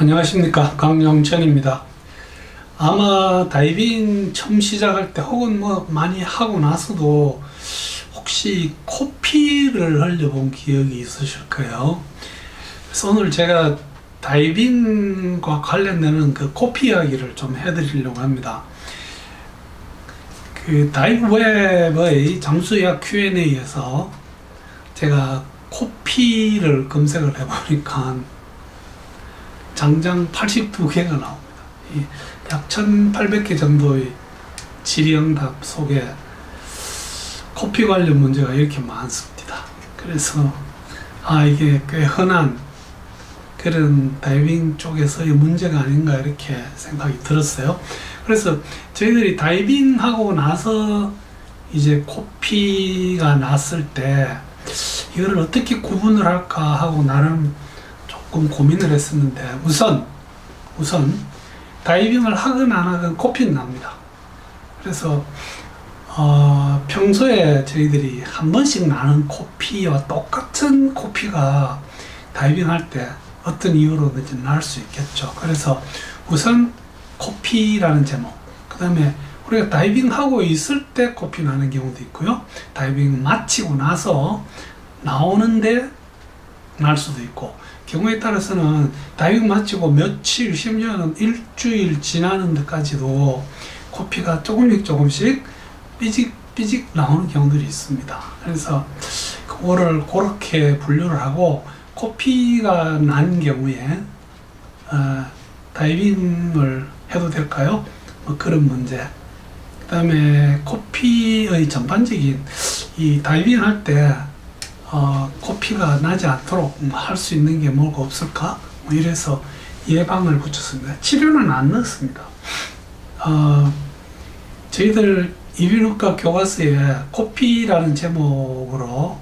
안녕하십니까, 강영천입니다. 아마 다이빙 처음 시작할 때 혹은 뭐 많이 하고 나서도 혹시 코피를 흘려본 기억이 있으실 거예요. 그래서 오늘 제가 다이빙과 관련되는 그 코피 이야기를 좀 해드리려고 합니다. 그 다이브웹의 잠수의학 Q&A에서 제가 코피를 검색을 해보니까 장장 82개가 나옵니다. 약 1800개 정도의 질의응답 속에 코피 관련 문제가 이렇게 많습니다. 그래서 이게 꽤 흔한 그런 다이빙 쪽에서의 문제가 아닌가 이렇게 생각이 들었어요. 그래서 저희들이 다이빙하고 나서 이제 코피가 났을 때 이거를 어떻게 구분을 할까 하고 나름 조금 고민을 했었는데, 우선 다이빙을 하건 안 하건 코피는 납니다. 그래서 평소에 저희들이 한 번씩 나는 코피와 똑같은 코피가 다이빙할 때 어떤 이유로든지 날 수 있겠죠. 그래서 우선 코피라는 제목, 그 다음에 우리가 다이빙하고 있을 때 코피 나는 경우도 있고요, 다이빙 마치고 나서 나오는데 날 수도 있고, 경우에 따라서는 다이빙 마치고 며칠, 심지어는 일주일 지나는 데까지도 코피가 조금씩 삐직 나오는 경우들이 있습니다. 그래서 그거를 그렇게 분류를 하고, 코피가 난 경우에 다이빙을 해도 될까요? 뭐 그런 문제. 그 다음에 코피의 전반적인 이 다이빙 할 때 코피가 나지 않도록 할 수 있는 게 뭐가 없을까? 뭐 이래서 예방을 붙였습니다. 치료는 안 넣었습니다. 저희들 이비인후과 교과서에 코피라는 제목으로,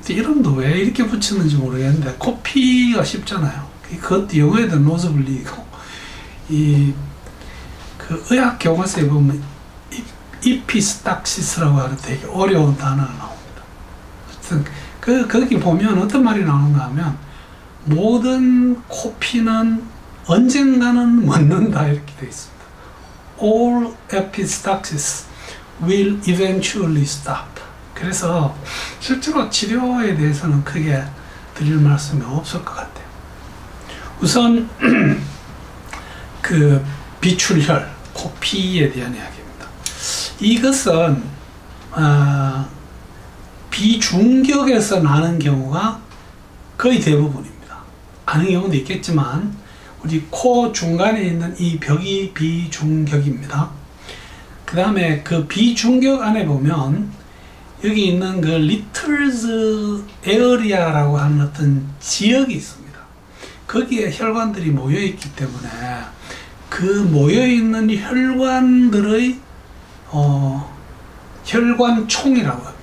이름도 왜 이렇게 붙였는지 모르겠는데 코피가 쉽잖아요. 그것도 영어에도 노즈블리고, 그 의학 교과서에 보면 이피스탁시스라고 하는 되게 어려운 단어가 나옵니다. 거기 보면 어떤 말이 나오는가 하면, 모든 코피는 언젠가는 멎는다 이렇게 되어 있습니다. All epistaxis will eventually stop. 그래서 실제로 치료에 대해서는 크게 드릴 말씀이 없을 것 같아요. 우선 그 비출혈, 코피에 대한 이야기입니다. 이것은 비중격에서 나는 경우가 거의 대부분입니다. 아는 경우도 있겠지만 우리 코 중간에 있는 이 벽이 비중격입니다. 그 다음에 그 비중격 안에 보면 여기 있는 그 리틀즈 에어리아라고 하는 어떤 지역이 있습니다. 거기에 혈관들이 모여 있기 때문에 그 모여 있는 혈관들의 혈관총이라고 합니다.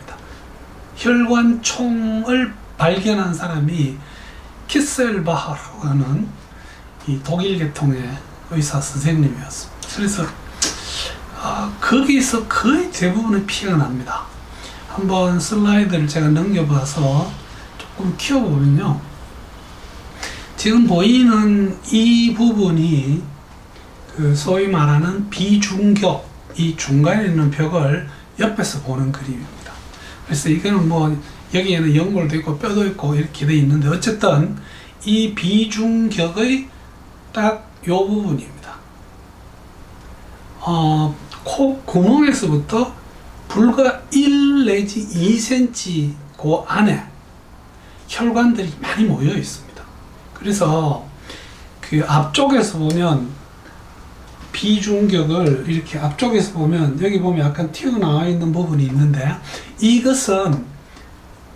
혈관총을 발견한 사람이 키셀바하라고 하는 이 독일 계통의 의사 선생님이었습니다. 그래서 거기서 거의 대부분의 피해가 납니다. 한번 슬라이드를 제가 넘겨봐서 조금 키워보면요, 지금 보이는 이 부분이 그 소위 말하는 비중격, 이 중간에 있는 벽을 옆에서 보는 그림입니다. 그래서 이거는 뭐 여기에는 연골도 있고 뼈도 있고 이렇게 돼 있는데, 어쨌든 이 비중격의 딱 요 부분입니다. 코 구멍에서부터 불과 1 내지 2cm 그 안에 혈관들이 많이 모여 있습니다. 그래서 그 앞쪽에서 보면, 비중격을 이렇게 앞쪽에서 보면 여기 보면 약간 튀어나와 있는 부분이 있는데, 이것은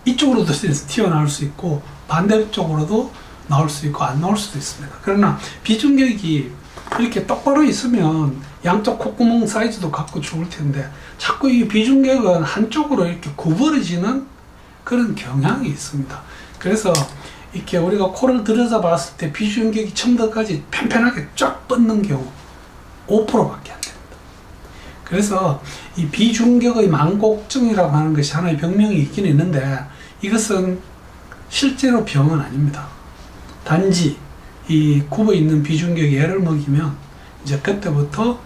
이쪽으로도 튀어나올 수 있고 반대쪽으로도 나올 수 있고 안 나올 수도 있습니다. 그러나 비중격이 이렇게 똑바로 있으면 양쪽 콧구멍 사이즈도 같고 좋을 텐데, 자꾸 이 비중격은 한쪽으로 이렇게 구부러지는 그런 경향이 있습니다. 그래서 이렇게 우리가 코를 들여다 봤을 때 비중격이 처음부터까지 편편하게 쫙 뻗는 경우 5%밖에 안 됩니다. 그래서 이 비중격의 망곡증이라고 하는 것이 하나의 병명이 있긴 있는데, 이것은 실제로 병은 아닙니다. 단지 이 굽어 있는 비중격에 애를 먹이면 이제 그때부터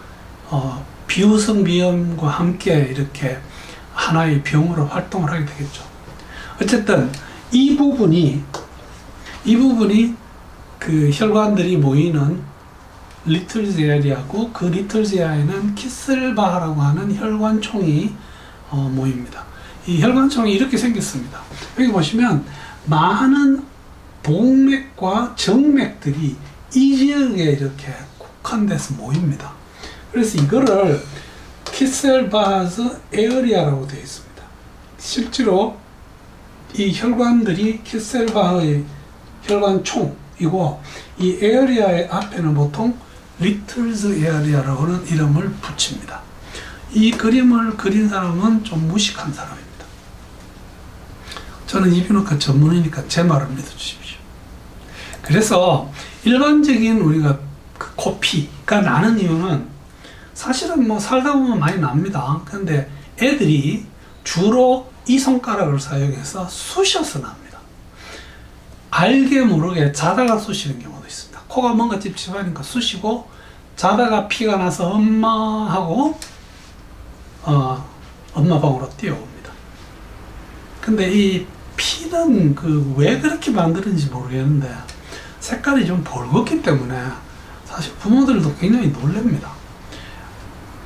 비우성 비염과 함께 이렇게 하나의 병으로 활동을 하게 되겠죠. 어쨌든 이 부분이 그 혈관들이 모이는 리틀즈 에어리아고, 그 리틀즈 에어리아에는 키셀바하라고 하는 혈관총이 모입니다. 이 혈관총이 이렇게 생겼습니다. 여기 보시면 많은 동맥과 정맥들이 이 지역에 이렇게 국한돼서 모입니다. 그래서 이거를 키셀바하스 에어리아라고 되어 있습니다. 실제로 이 혈관들이 키셀바하의 혈관총이고, 이 에어리아의 앞에는 보통 리틀즈 에어리아라고 하는 이름을 붙입니다. 이 그림을 그린 사람은 좀 무식한 사람입니다. 저는 이비인후과 전문이니까 제 말을 믿어주십시오. 그래서 일반적인 우리가 그 코피가 나는 이유는 사실은 뭐 살다 보면 많이 납니다. 그런데 애들이 주로 이 손가락을 사용해서 쑤셔서 납니다. 알게 모르게 자다가 쑤시는 경우도 있습니다. 코가 뭔가 찝찝하니까 쑤시고, 자다가 피가 나서 엄마 하고 엄마 방으로 뛰어옵니다. 근데 이 피는 왜 그렇게 만드는지 모르겠는데 색깔이 좀 붉었기 때문에 사실 부모들도 굉장히 놀랍니다.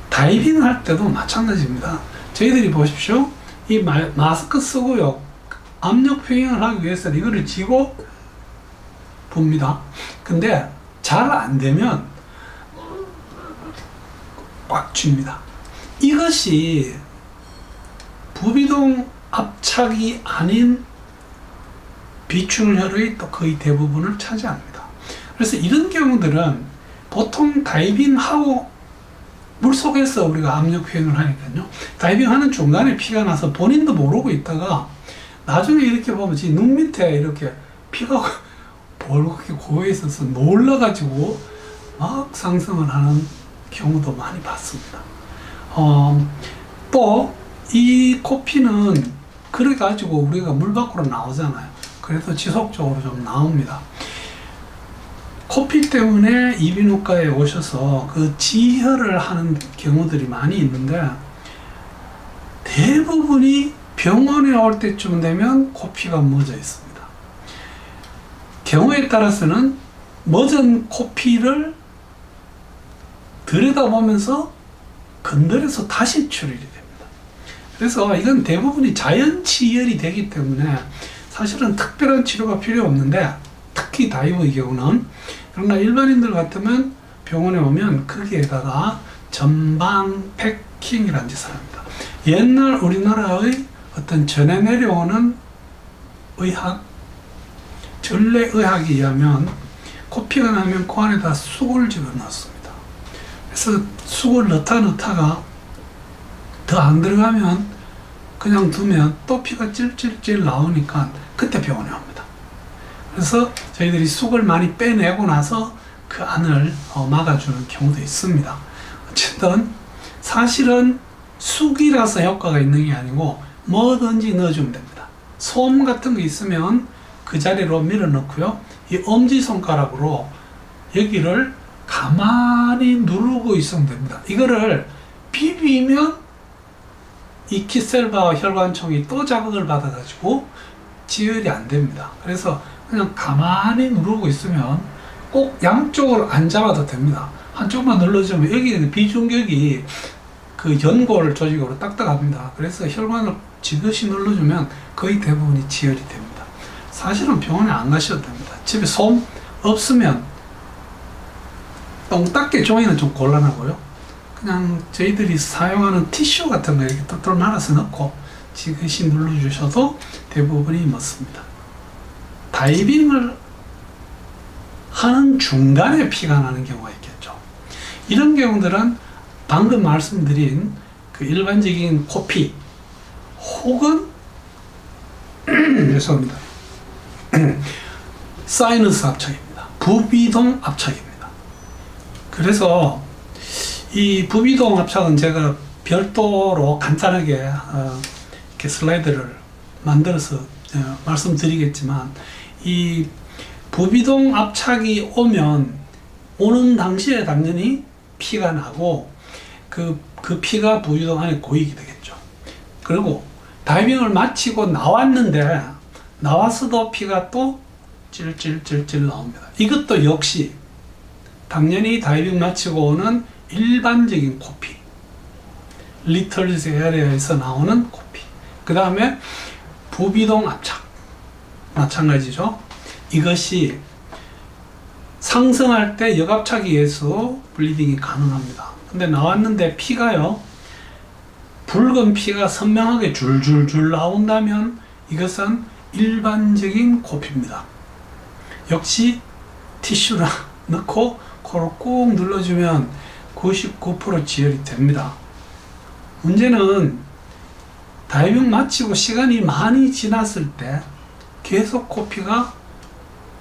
다이빙 할 때도 마찬가지입니다. 저희들이 보십시오. 이 마스크 쓰고요, 압력 평형을 하기 위해서는 이거를 쥐고 봅니다. 근데 잘 안 되면 꽉 쥡니다. 이것이 부비동 압착이 아닌 비출혈의 또 거의 대부분을 차지합니다. 그래서 이런 경우들은 보통 다이빙하고 물속에서 우리가 압력 표현을 하니까요, 다이빙하는 중간에 피가 나서 본인도 모르고 있다가 나중에 이렇게 보면 눈 밑에 이렇게 피가 벌겋게 고여 있어서 놀라가지고 막 상승을 하는 경우도 많이 봤습니다. 또 이 코피는 그래가지고 우리가 물 밖으로 나오잖아요. 그래서 지속적으로 좀 나옵니다. 코피 때문에 이비인후과에 오셔서 그 지혈을 하는 경우들이 많이 있는데, 대부분이 병원에 올 때쯤 되면 코피가 멎어 있습니다. 경우에 따라서는 멎은 코피를 들여다보면서 건드려서 다시 출혈이 됩니다. 그래서 이건 대부분이 자연치혈이 되기 때문에 사실은 특별한 치료가 필요 없는데, 특히 다이버의 경우는. 그러나 일반인들 같으면 병원에 오면 거기에다가 전방 패킹이라는 짓을 합니다. 옛날 우리나라의 어떤 전해 내려오는 의학, 전래의학에 의하면 코피가 나면 코 안에다 쑥을 집어넣습니다. 그래서 쑥을 넣다가 더 안 들어가면 그냥 두면 또 피가 찔찔찔 나오니까 그때 병원에 옵니다. 그래서 저희들이 쑥을 많이 빼내고 나서 그 안을 막아주는 경우도 있습니다. 어쨌든 사실은 쑥이라서 효과가 있는 게 아니고 뭐든지 넣어주면 됩니다. 솜 같은 거 있으면 그 자리로 밀어 넣고요, 이 엄지손가락으로 여기를 가만히 누르고 있으면 됩니다. 이거를 비비면 이 키셀바하 혈관총이 또 자극을 받아가지고 지혈이 안 됩니다. 그래서 그냥 가만히 누르고 있으면 꼭 양쪽으로 안 잡아도 됩니다. 한쪽만 눌러주면 여기 비중격이 그 연골 조직으로 딱딱합니다. 그래서 혈관을 지그시 눌러주면 거의 대부분이 지혈이 됩니다. 사실은 병원에 안 가셔도 됩니다. 집에 솜 없으면 똥닦개 종이는 좀 곤란하고요, 그냥 저희들이 사용하는 티슈 같은 거 이렇게 똘똘 말아서 넣고 지그시 눌러주셔도 대부분이 멎습니다. 다이빙을 하는 중간에 피가 나는 경우가 있겠죠. 이런 경우들은 방금 말씀드린 그 일반적인 코피 혹은 죄송합니다. 사이너스 압착입니다. 부비동 압착입니다. 그래서 이 부비동 압착은 제가 별도로 간단하게 이렇게 슬라이드를 만들어서 말씀드리겠지만, 이 부비동 압착이 오는 당시에 당연히 피가 나고 그 피가 부비동 안에 고이게 되겠죠. 그리고 다이빙을 마치고 나왔어도 피가 또 찔찔찔찔 나옵니다. 이것도 역시 당연히 다이빙 마치고 오는 일반적인 코피, 리틀즈 에리어에서 나오는 코피. 그 다음에 부비동 압착 마찬가지죠. 이것이 상승할 때 역압착에 의해서 블리딩이 가능합니다. 근데 나왔는데 피가요, 붉은 피가 선명하게 줄줄줄 나온다면 이것은 일반적인 코피입니다. 역시 티슈를 넣고 코를 꾹 눌러주면 99% 지혈이 됩니다. 문제는 다이빙 마치고 시간이 많이 지났을 때 계속 코피가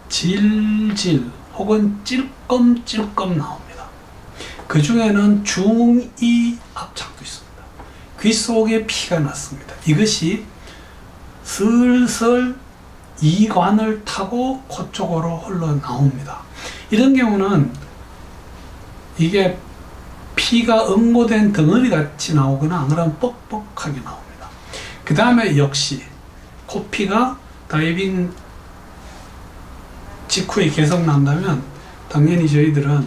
질질 혹은 찔끔찔끔 나옵니다. 그 중에는 중2 압착도 있습니다. 귀 속에 피가 났습니다. 이것이 슬슬 이관을 타고 코 쪽으로 흘러나옵니다. 이런 경우는 이게 피가 응고된 덩어리 같이 나오거나 안 그러면 뻑뻑하게 나옵니다. 그 다음에 역시 코피가 다이빙 직후에 계속 난다면 당연히 저희들은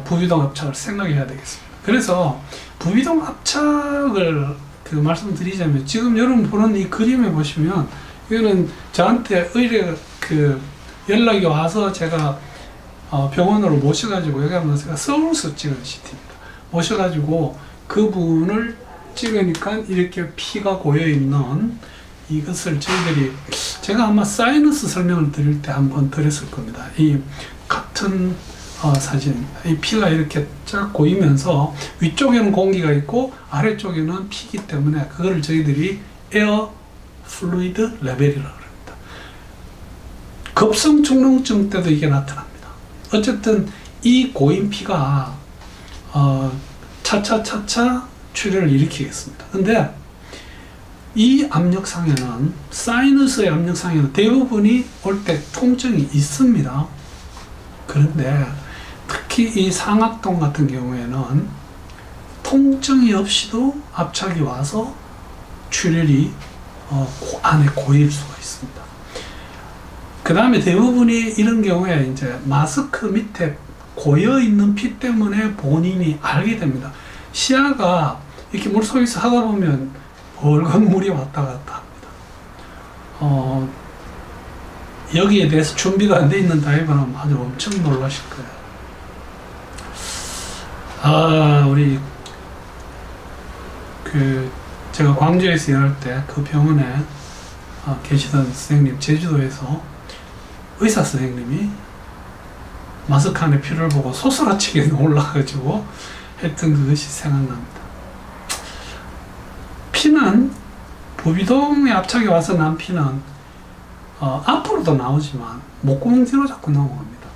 부비동 압착을 생각해야 되겠습니다. 그래서 부비동 압착을 말씀드리자면 지금 여러분 보는 이 그림에 보시면 이거는 저한테 의뢰 연락이 와서 제가 병원으로 모셔가지고 여기 한번 제가 서울서 찍은 CT입니다. 모셔가지고 그분을 찍으니까 이렇게 피가 고여있는 이것을 제가 아마 사이너스 설명을 드릴 때 한번 드렸을 겁니다. 이 같은 사진입니다. 이 피가 이렇게 쫙 고이면서 위쪽에는 공기가 있고 아래쪽에는 피기 때문에 그거를 저희들이 에어 플루이드 레벨이라고 합니다. 급성 축농증 때도 이게 나타납니다. 어쨌든 이 고인 피가 차차차차 출혈을 일으키겠습니다. 근데 이 압력상에는 사이너스의 압력상에는 대부분이 올 때 통증이 있습니다. 그런데 특히 이 상악동 같은 경우에는 통증이 없이도 압착이 와서 출혈이 안에 고일 수가 있습니다. 그 다음에 대부분이 이런 경우에 이제 마스크 밑에 고여 있는 피 때문에 본인이 알게 됩니다. 시야가 이렇게 물속에서 하다 보면 벌건 물이 왔다 갔다 합니다. 여기에 대해서 준비가 안 돼 있는 다이버는 아주 엄청 놀라실 거예요. 우리 제가 광주에서 일할 때 그 병원에 계시던 선생님, 제주도에서 의사 선생님이 마스크 안에 피를 보고 소스라치게 놀라가지고 했던 그것이 생각납니다. 피는 부비동에 압착이 와서 난 피는 앞으로도 나오지만 목구멍 뒤로 자꾸 넘어갑니다.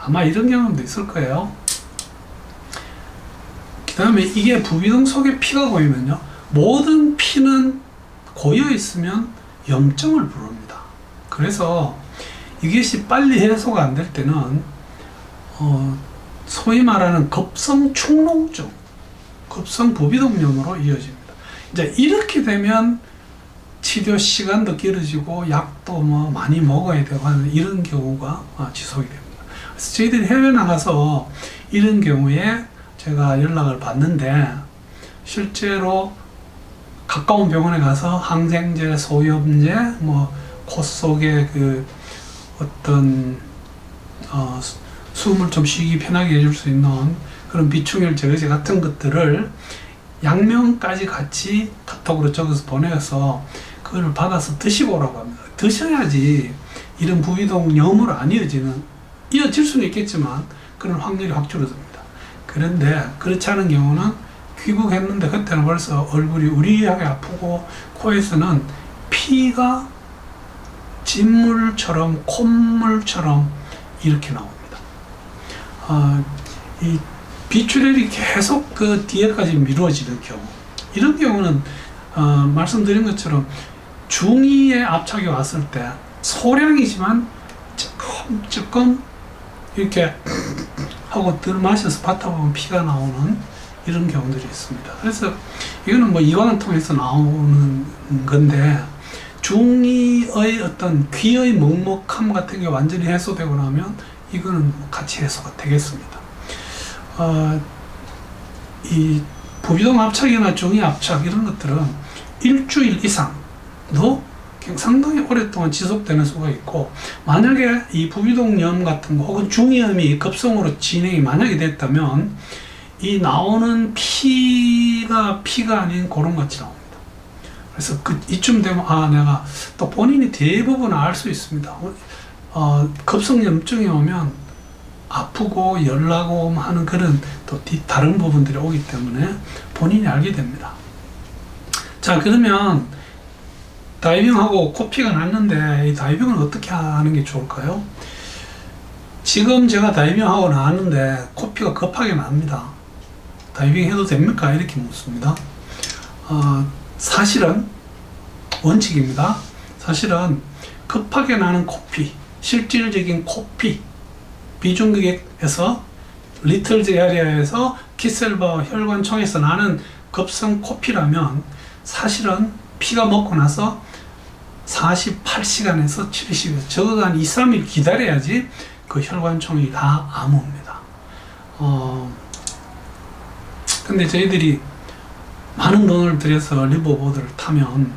아마 이런 경험도 있을 거예요. 그 다음에 이게 부비동 속에 피가 고이면요, 모든 피는 고여 있으면 염증을 부릅니다. 그래서 이것이 빨리 해소가 안 될 때는 소위 말하는 급성 축농증, 급성 부비동염으로 이어집니다. 이제 이렇게 되면 치료 시간도 길어지고 약도 많이 먹어야 되고 하는 이런 경우가 지속이 됩니다. 그래서 저희들이 해외 나가서 이런 경우에 제가 연락을 받는데 실제로 가까운 병원에 가서 항생제, 소염제, 코 속에 어떤 숨을 좀 쉬기 편하게 해줄 수 있는 그런 비충혈 제거제 같은 것들을 약명까지 같이 카톡으로 적어서 보내서 그걸 받아서 드시고 오라고 합니다. 드셔야지 이런 부비동염으로 안 이어질 수는 있겠지만 그런 확률이 확 줄어듭니다. 그런데 그렇지 않은 경우는 귀국했는데 그때는 벌써 얼굴이 우리하게 아프고 코에서는 피가 진물처럼 콧물처럼 이렇게 나옵니다. 이 비출혈이 계속 그 뒤에까지 미루어지는 경우, 이런 경우는 말씀드린 것처럼 중2의 압착이 왔을 때 소량이지만 조금 이렇게 하고 들마셔서 받아보면 피가 나오는 이런 경우들이 있습니다. 그래서 이거는 뭐 이관을 통해서 나오는 건데, 중이의 어떤 귀의 먹먹함 같은 게 완전히 해소되고 나면 이거는 같이 해소가 되겠습니다. 이 부비동 압착이나 중이 압착 이런 것들은 일주일 이상도 상당히 오랫동안 지속되는 수가 있고, 만약에 이 부비동염 같은 거 혹은 중이염이 급성으로 진행이 만약에 됐다면 이 나오는 피가 아닌 고름같이 나옵니다. 그래서 이쯤 되면 내가 또 본인이 대부분 알 수 있습니다. 급성염증이 오면 아프고 열나고 하는 그런 또 다른 부분들이 오기 때문에 본인이 알게 됩니다. 자, 그러면 다이빙하고 코피가 났는데 이 다이빙은 어떻게 하는 게 좋을까요? 지금 제가 다이빙하고 나왔는데 코피가 급하게 납니다. 다이빙 해도 됩니까? 이렇게 묻습니다. 사실은 원칙입니다. 사실은 급하게 나는 코피, 실질적인 코피, 비중격에서 리틀즈 에리아에서 키셀바와 혈관총에서 나는 급성 코피라면 사실은 피가 먹고 나서 48시간에서 70일, 적어도 한 2, 3일 기다려야지 그 혈관총이 다 암호입니다. 근데 저희들이 많은 돈을 들여서 리버보드를 타면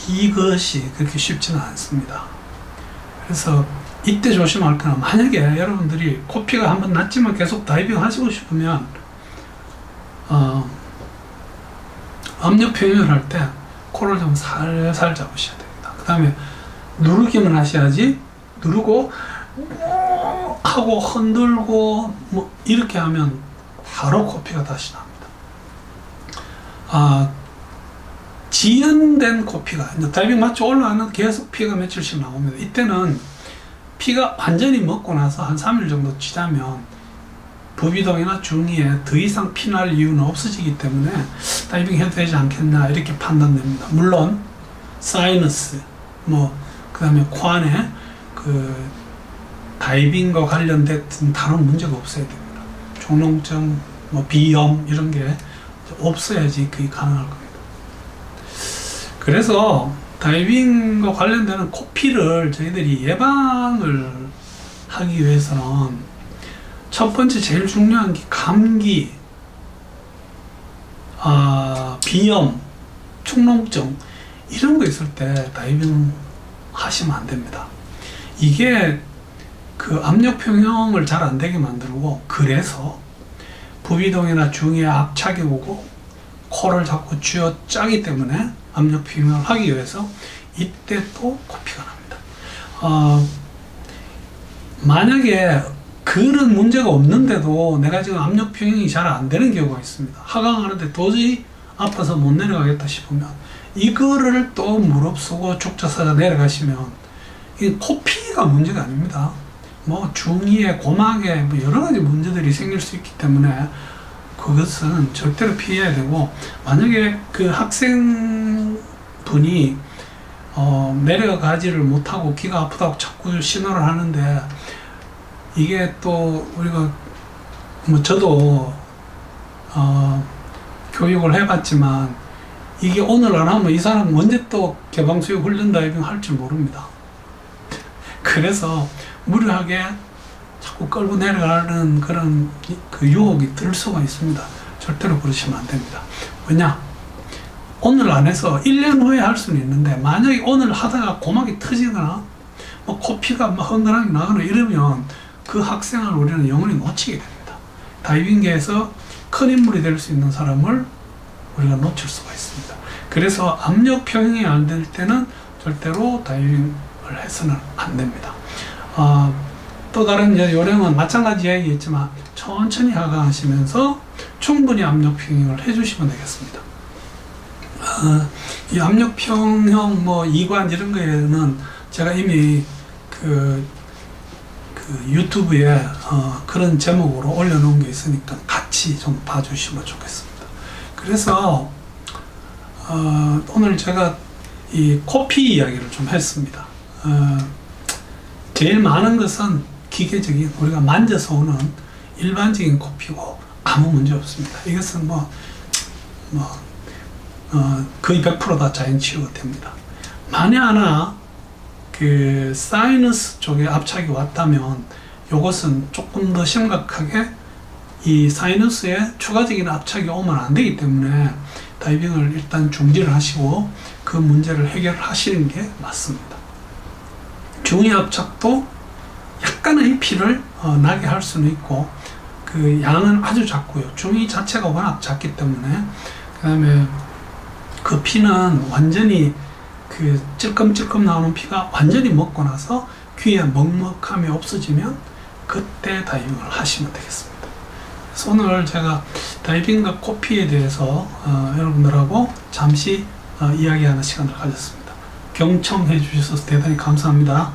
이것이 그렇게 쉽지는 않습니다. 그래서 이때 조심할 거는, 만약에 여러분들이 코피가 한번 났지만 계속 다이빙 하시고 싶으면 압력 표현을 할 때 코를 좀 살살 잡으셔야 됩니다. 그 다음에 누르기만 하셔야지, 누르고 하고 흔들고 뭐 이렇게 하면 바로 코피가 다시 납니다. 지연된 코피가, 다이빙 마치 올라가는 계속 피가 며칠씩 나옵니다. 이때는 피가 완전히 먹고 나서 한 3일 정도 지나면 부비동이나 중이에 더 이상 피 날 이유는 없어지기 때문에 다이빙 해도 되지 않겠나 이렇게 판단됩니다. 물론 사이너스, 그 다음에 코안에 그 다이빙과 관련된 다른 문제가 없어야 됩니다. 종농증, 비염 이런 게 없어야지 그게 가능할 겁니다. 그래서 다이빙과 관련되는 코피를 저희들이 예방을 하기 위해서는 첫 번째 제일 중요한 게 감기, 비염, 축농증 이런 거 있을 때 다이빙 하시면 안 됩니다. 이게 그 압력 평형을 잘 안 되게 만들고, 그래서 부비동이나 중이에 압착이 오고 코를 자꾸 쥐어 짜기 때문에 압력 평형을 하기 위해서 이때 또 코피가 납니다. 만약에 그런 문제가 없는데도 내가 지금 압력 평형이 잘 안 되는 경우가 있습니다. 하강하는데 도저히 아파서 못 내려가겠다 싶으면 이거를 또 무릅쓰고 죽자사자 내려가시면 이 코피가 문제가 아닙니다. 중이에 고막에 여러 가지 문제들이 생길 수 있기 때문에 그것은 절대로 피해야 되고, 만약에 그 학생분이 내려가지를 못하고 귀가 아프다고 자꾸 신호를 하는데, 이게 또 우리가 저도 교육을 해봤지만 이게 오늘 안 하면 이 사람 언제 또 개방수육 훈련 다이빙 할 줄 모릅니다. 그래서 무리하게 자꾸 끌고 내려가는 그런 그 유혹이 들 수가 있습니다. 절대로 그러시면 안 됩니다. 왜냐? 오늘 안 해서 1년 후에 할 수는 있는데, 만약에 오늘 하다가 고막이 터지거나 코피가 흥건하게 나거나 이러면 그 학생을 우리는 영원히 놓치게 됩니다. 다이빙계에서 큰 인물이 될 수 있는 사람을 우리가 놓칠 수가 있습니다. 그래서 압력 평형이 안 될 때는 절대로 다이빙을 해서는 안 됩니다. 또 다른 요령은 마찬가지 이야기했지만 천천히 하강하시면서 충분히 압력 평형을 해주시면 되겠습니다. 이 압력 평형 이관 이런 거에는 제가 이미 그 유튜브에 그런 제목으로 올려놓은 게 있으니까 같이 좀 봐주시면 좋겠습니다. 그래서 오늘 제가 이 코피 이야기를 좀 했습니다. 제일 많은 것은 기계적인 우리가 만져서 오는 일반적인 코피고 아무 문제 없습니다. 이것은 거의 100% 다 자연 치유가 됩니다. 만에 하나 그 사이너스 쪽에 압착이 왔다면 이것은 조금 더 심각하게 이 사이너스에 추가적인 압착이 오면 안 되기 때문에 다이빙을 일단 중지를 하시고 그 문제를 해결하시는 게 맞습니다. 중위 압착도 약간의 피를 나게 할 수는 있고 그 양은 아주 작고요. 중위 자체가 워낙 작기 때문에 그 다음에 그 피는 완전히 그 찔끔찔끔 나오는 피가 완전히 먹고 나서 귀에 먹먹함이 없어지면 그때 다이빙을 하시면 되겠습니다. 그래서 오늘 제가 다이빙과 코피에 대해서 여러분들하고 잠시 이야기하는 시간을 가졌습니다. 경청해 주셔서 대단히 감사합니다.